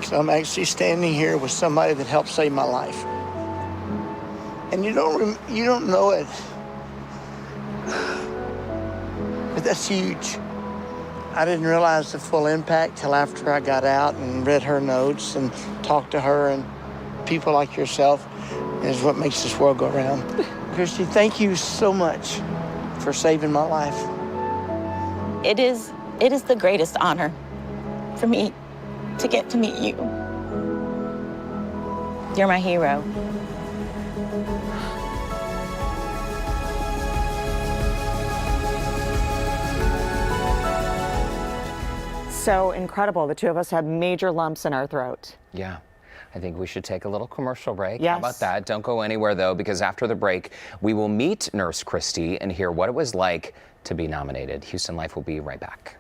So I'm actually standing here with somebody that helped save my life. And you don't know it, but that's huge. I didn't realize the full impact till after I got out and read her notes and talked to her, and people like yourself is what makes this world go round. Christy, thank you so much for saving my life. It is the greatest honor for me to get to meet you. You're my hero. So incredible. The two of us had major lumps in our throat. Yeah. I think we should take a little commercial break. Yes. How about that? Don't go anywhere, though, because after the break, we will meet Nurse Christy and hear what it was like to be nominated. Houston Life will be right back.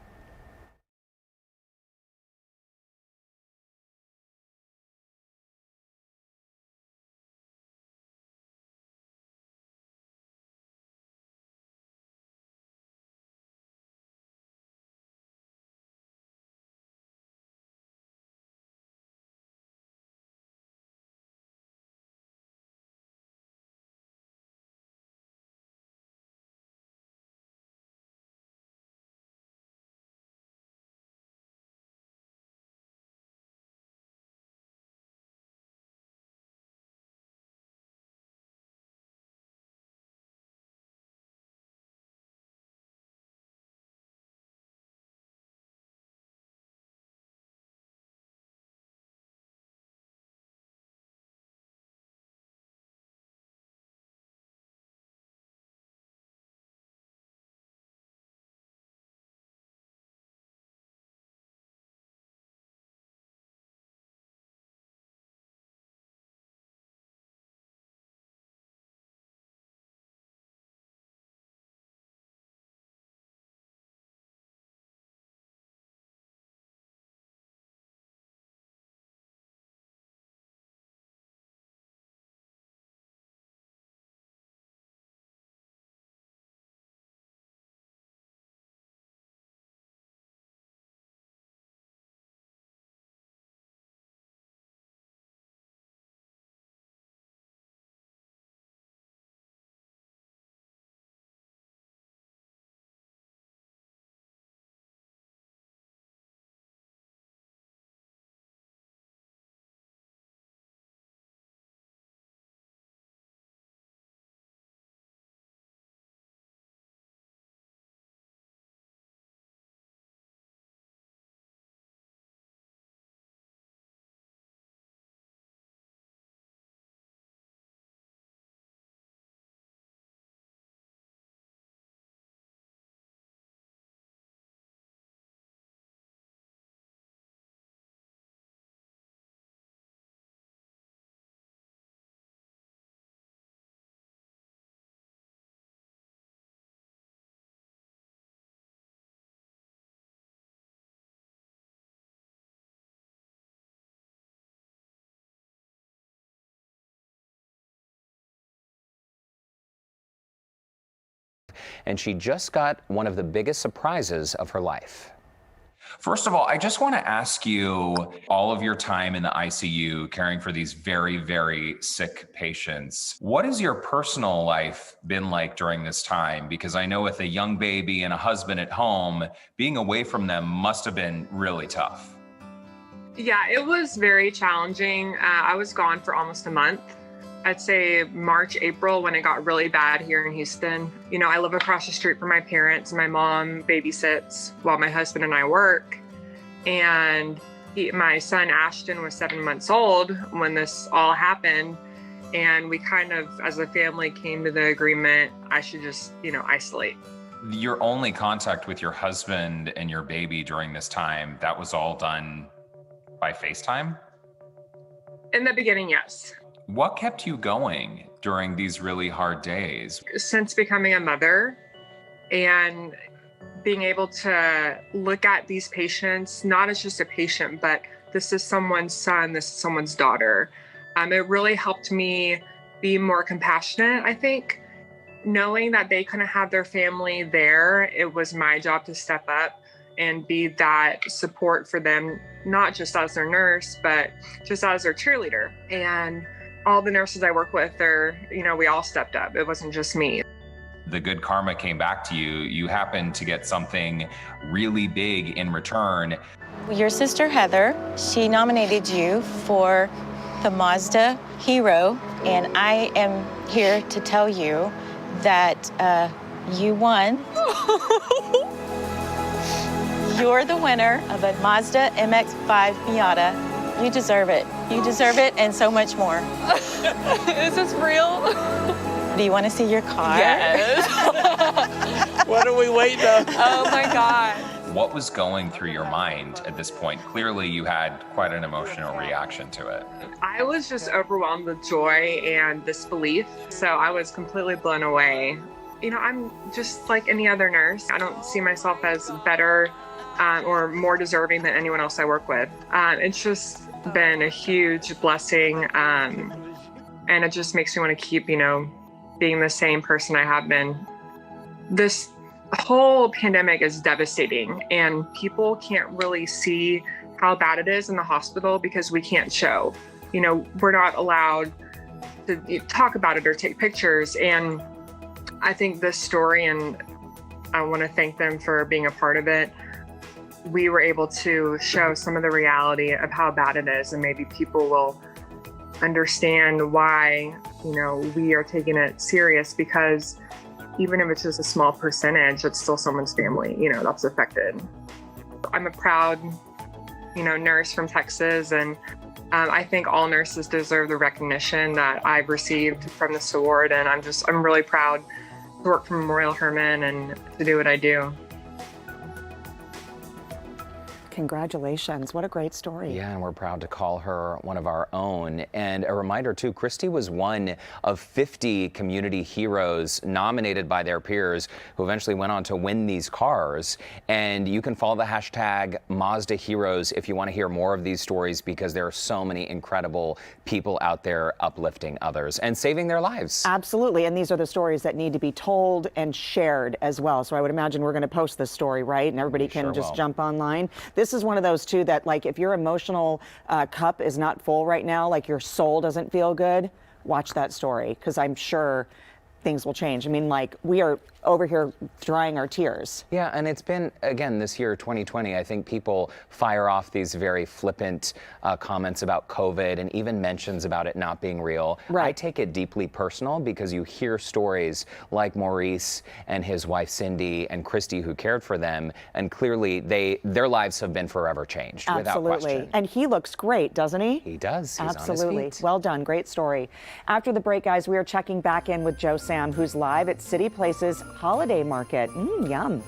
and she just got one of the biggest surprises of her life. First of all, I just want to ask you, all of your time in the ICU caring for these very, very sick patients, what has your personal life been like during this time? Because I know with a young baby and a husband at home, being away from them must have been really tough. Yeah, it was very challenging. I was gone for almost a month. I'd say March, April, when it got really bad here in Houston. You know, I live across the street from my parents. My mom babysits while my husband and I work. And my son Ashton was 7 months old when this all happened. And we kind of, as a family, came to the agreement I should just, isolate. Your only contact with your husband and your baby during this time, that was all done by FaceTime? In the beginning, yes. What kept you going during these really hard days? Since becoming a mother and being able to look at these patients, not as just a patient, but this is someone's son, this is someone's daughter. It really helped me be more compassionate, I think. Knowing that they couldn't have their family there, it was my job to step up and be that support for them, not just as their nurse, but just as their cheerleader. And all the nurses I work with, we all stepped up. It wasn't just me. The good karma came back to you. You happened to get something really big in return. Your sister Heather, she nominated you for the Mazda Hero, and I am here to tell you that you won. You're the winner of a Mazda MX-5 Miata. You deserve it. You deserve it and so much more. Is this real? Do you want to see your car? Yes. What are we waiting on? Oh my God. What was going through your mind at this point? Clearly, you had quite an emotional reaction to it. I was just overwhelmed with joy and disbelief. So I was completely blown away. I'm just like any other nurse. I don't see myself as better or more deserving than anyone else I work with. It's just been a huge blessing. And it just makes me want to keep, being the same person I have been. This whole pandemic is devastating, and people can't really see how bad it is in the hospital because we can't show. We're not allowed to talk about it or take pictures. And I think this story, and I want to thank them for being a part of it, we were able to show some of the reality of how bad it is, and maybe people will understand why, we are taking it serious, because even if it's just a small percentage, it's still someone's family, that's affected. I'm a proud, nurse from Texas, and I think all nurses deserve the recognition that I've received from this award, and I'm really proud to work for Memorial Hermann and to do what I do. Congratulations. What a great story. Yeah, and we're proud to call her one of our own. And a reminder, too, Christy was one of 50 community heroes nominated by their peers who eventually went on to win these cars. And you can follow the hashtag Mazda Heroes if you want to hear more of these stories, because there are so many incredible people out there uplifting others and saving their lives. Absolutely. And these are the stories that need to be told and shared as well. So I would imagine we're going to post this story, right? And everybody can just jump online. This is one of those, too, that like if your emotional cup is not full right now, like your soul doesn't feel good, watch that story, because I'm sure things will change. I mean, like, we are over here drying our tears. Yeah, and it's been, again, this year, 2020, I think people fire off these very flippant comments about COVID and even mentions about it not being real. Right. I take it deeply personal, because you hear stories like Maurice and his wife Cindy and Christy, who cared for them, and clearly their lives have been forever changed. Absolutely. Without question. And he looks great, doesn't he? He does. He's Absolutely. on his feet. Well done. Great story. After the break, guys, we are checking back in with Joe Sam, who's live at City Place's Holiday Market. Yum.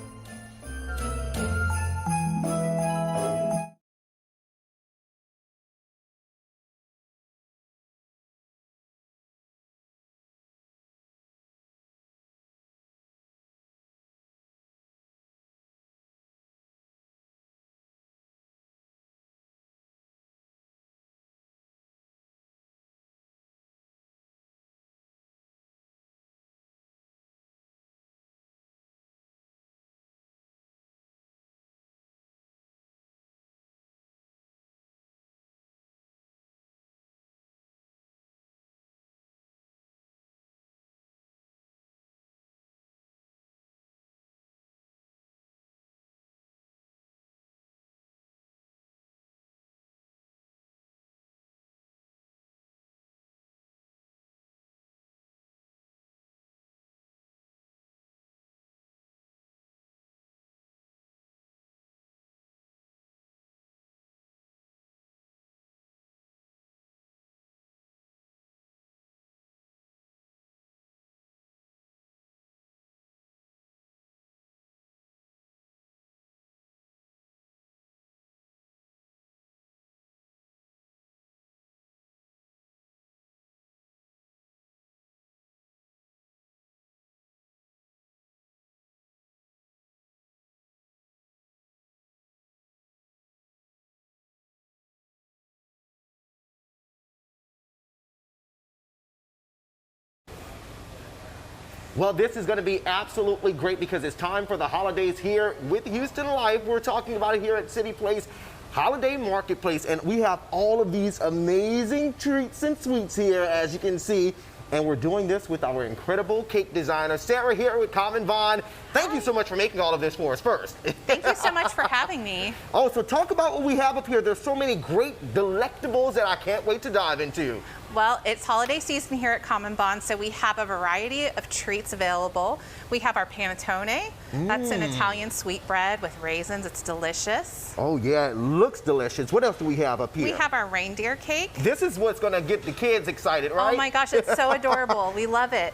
Well, this is going to be absolutely great because it's time for the holidays here with Houston Life. We're talking about it here at City Place Holiday Marketplace, and we have all of these amazing treats and sweets here, as you can see. And we're doing this with our incredible cake designer, Sarah, here with Common Bond. Thank you so much for making all of this for us first. Thank you so much for having me. Oh, so talk about what we have up here. There's so many great delectables that I can't wait to dive into. Well, it's holiday season here at Common Bond, so we have a variety of treats available. We have our panettone. That's an Italian sweetbread with raisins. It's delicious. Oh, yeah, it looks delicious. What else do we have up here? We have our reindeer cake. This is what's going to get the kids excited, right? Oh my gosh, it's so adorable. We love it.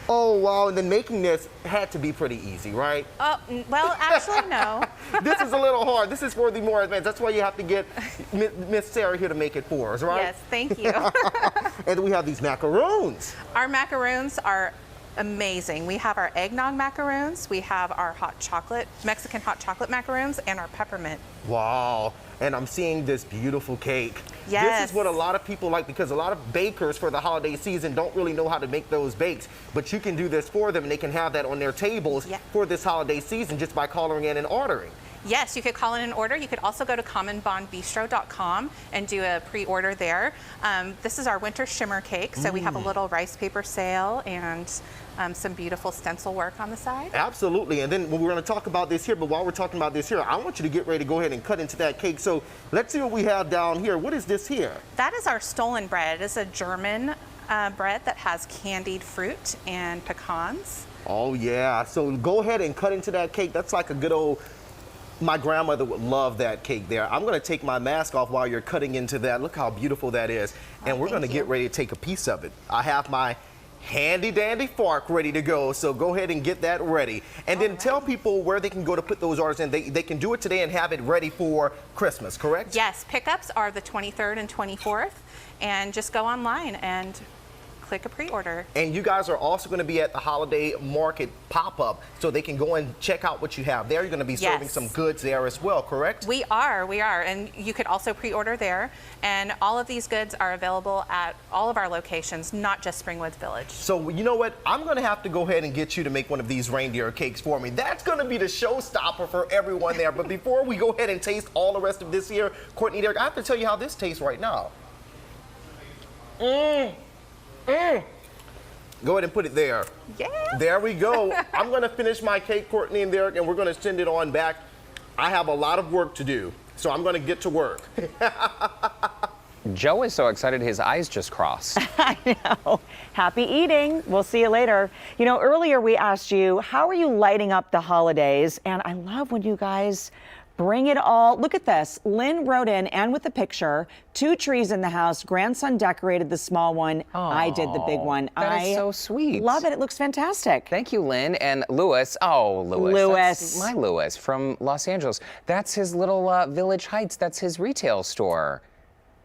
Oh, wow, and then making this had to be pretty easy, right? Well, actually, no. This is a little hard. This is for the more advanced. That's why you have to get Miss Sarah here to make it for us, right? Yes, thank you. And then we have these macaroons. Our macaroons are amazing. We have our eggnog macaroons, we have our hot chocolate, Mexican hot chocolate macaroons, and our peppermint. Wow, and I'm seeing this beautiful cake. Yes. This is what a lot of people like because a lot of bakers for the holiday season don't really know how to make those bakes, but you can do this for them and they can have that on their tables for this holiday season just by calling in and ordering. Yes, you could call in an order. You could also go to commonbondbistro.com and do a pre-order there. This is our winter shimmer cake. So we have a little rice paper sail and some beautiful stencil work on the side. Absolutely, and then we're going to talk about this here, but while we're talking about this here, I want you to get ready to go ahead and cut into that cake. So let's see what we have down here. What is this here? That is our stollen bread. It is a German bread that has candied fruit and pecans. Oh yeah, so go ahead and cut into that cake. That's like a good old, my grandmother would love that cake there. I'm going to take my mask off while you're cutting into that. Look how beautiful that is. And we're going to get ready to take a piece of it. I have my handy dandy fork ready to go, so go ahead and get that ready. And then tell people where they can go to put those orders in. They can do it today and have it ready for Christmas, correct? Yes, pickups are the 23rd and 24th, and just go online and click a pre-order. And you guys are also going to be at the Holiday Market pop-up, so they can go and check out what you have there. You're going to be serving some goods there as well, correct? We are, and you could also pre-order there. And all of these goods are available at all of our locations, not just Springwoods Village. So you know what? I'm going to have to go ahead and get you to make one of these reindeer cakes for me. That's going to be the showstopper for everyone there. But before we go ahead and taste all the rest of this here, Courtney, Derek, I have to tell you how this tastes right now. Go ahead and put it there. Yeah. There we go. I'm going to finish my cake, Courtney and Derek, and we're going to send it on back. I have a lot of work to do, so I'm going to get to work. Joe is so excited his eyes just crossed. I know. Happy eating. We'll see you later. You know, earlier we asked you, how are you lighting up the holidays? And I love when you guys bring it all. Look at this. Lynn wrote in, and with the picture, 2 trees in the house. Grandson decorated the small one. I did the big one. That is so sweet. Love it. It looks fantastic. Thank you, Lynn. And Lewis. Oh, Lewis. That's my Lewis from Los Angeles. That's his little Village Heights. That's his retail store.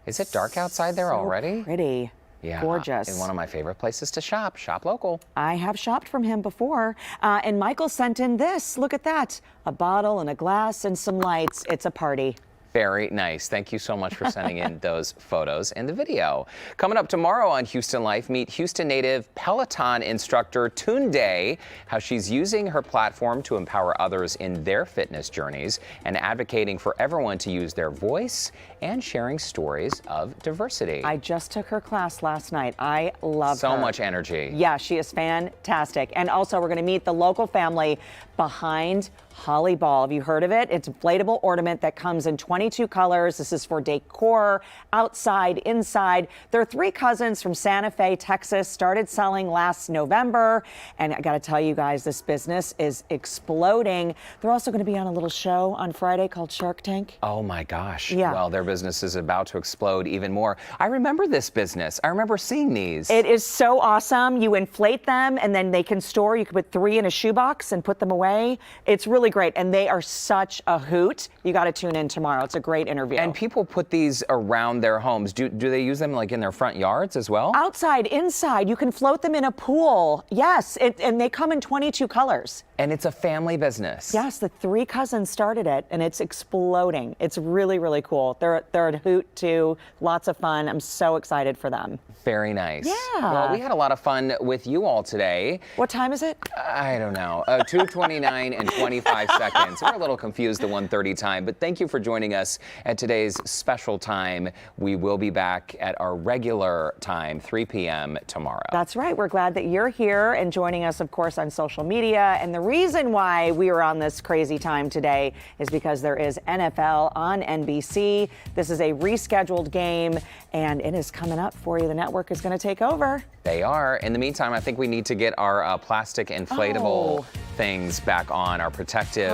Is it dark outside there already? Pretty. Yeah, gorgeous. And one of my favorite places to shop. Shop local. I have shopped from him before. And Michael sent in this. Look at that. A bottle and a glass and some lights. It's a party. Very nice. Thank you so much for sending in those photos and the video. Coming up tomorrow on Houston Life, meet Houston native Peloton instructor Tunde, how she's using her platform to empower others in their fitness journeys and advocating for everyone to use their voice and sharing stories of diversity. I just took her class last night. I love her. So much energy. Yeah, she is fantastic. And also, we're going to meet the local family behind Holly Ball. Have you heard of it? It's an inflatable ornament that comes in 22 colors. This is for decor, outside, inside. They're 3 cousins from Santa Fe, Texas, started selling last November. And I got to tell you guys, this business is exploding. They're also going to be on a little show on Friday called Shark Tank. Oh my gosh. Yeah. Well, their business is about to explode even more. I remember this business. I remember seeing these. It is so awesome. You inflate them and then they can store. You can put 3 in a shoebox and put them away. It's really great. And they are such a hoot. You got to tune in tomorrow. It's a great interview. And people put these around their homes. Do they use them like in their front yards as well? Outside, inside, you can float them in a pool. Yes, and they come in 22 colors. And it's a family business. Yes, the 3 cousins started it, and it's exploding. It's really, really cool. They're a hoot too. Lots of fun. I'm so excited for them. Very nice. Yeah. Well, we had a lot of fun with you all today. What time is it? I don't know. 2:29 and 25 seconds. We're a little confused the 1:30 time, but thank you for joining us at today's special time. We will be back at our regular time, 3 p.m. tomorrow. That's right. We're glad that you're here and joining us, of course, on social media. And the reason why we are on this crazy time today is because there is NFL on NBC. This is a rescheduled game, and it is coming up for you. The network is going to take over. They are. In the meantime, I think we need to get our plastic inflatable things back on, our protective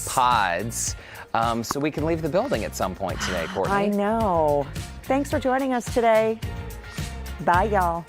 pods, so we can leave the building at some point today, Courtney. I know. Thanks for joining us today. Bye, y'all.